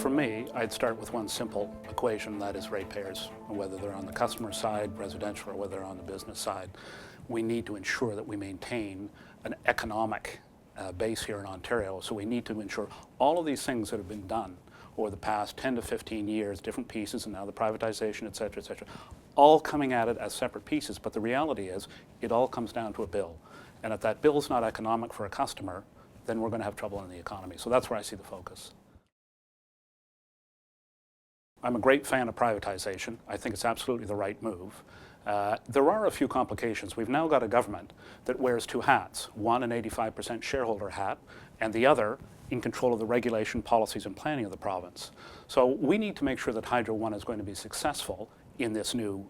For me, I'd start with one simple equation, that is ratepayers, whether they're on the customer side, residential, or whether they're on the business side. We need to ensure that we maintain an economic base here in Ontario, so we need to ensure all of these things that have been done over the past 10 to 15 years, different pieces, and now the privatization, et cetera, all coming at it as separate pieces, but the reality is it all comes down to a bill. And if that bill is not economic for a customer, then we're going to have trouble in the economy. So that's where I see the focus. I'm a great fan of privatization. I think it's absolutely the right move. There are a few complications. We've now got a government that wears two hats, one an 85% shareholder hat, and the other in control of the regulation, policies, and planning of the province. So we need to make sure that Hydro One is going to be successful in this new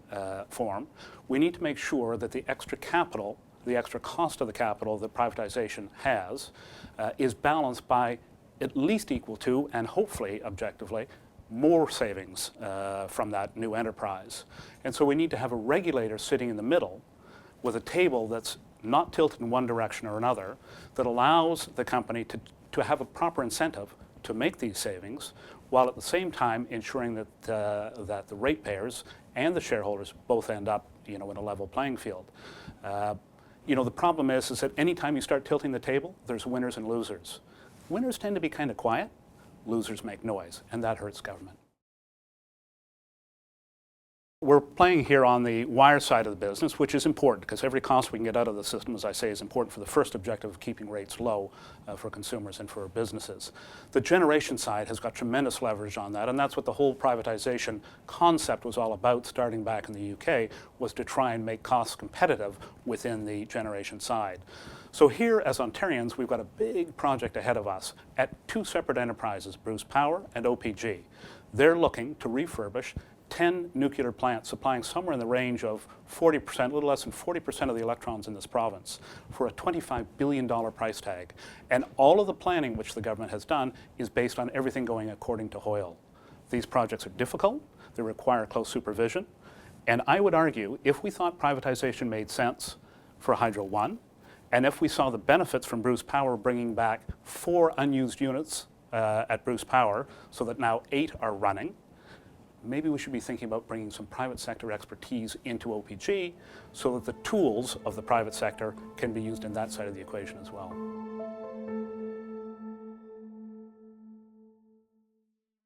form. We need to make sure that the extra capital, the extra cost of the capital that privatization has, is balanced by at least equal to, and hopefully objectively, more savings from that new enterprise. And so we need to have a regulator sitting in the middle with a table that's not tilted in one direction or another, that allows the company to have a proper incentive to make these savings, while at the same time ensuring that that the ratepayers and the shareholders both end up, in a level playing field. The problem is that anytime you start tilting the table, there's winners and losers. Winners tend to be kind of quiet, losers make noise, and that hurts government. We're playing here on the wire side of the business, which is important because every cost we can get out of the system, as I say, is important for the first objective of keeping rates low for consumers and for businesses. The generation side has got tremendous leverage on that, and that's what the whole privatization concept was all about, starting back in the UK, was to try and make costs competitive within the generation side. So here, as Ontarians, we've got a big project ahead of us at two separate enterprises, Bruce Power and OPG. They're looking to refurbish 10 nuclear plants supplying somewhere in the range of 40%, a little less than 40% of the electrons in this province for a $25 billion price tag. And all of the planning which the government has done is based on everything going according to Hoyle. These projects are difficult, they require close supervision, and I would argue if we thought privatization made sense for Hydro One, and if we saw the benefits from Bruce Power bringing back 4 unused units at Bruce Power so that now 8 are running, maybe we should be thinking about bringing some private sector expertise into OPG so that the tools of the private sector can be used in that side of the equation as well.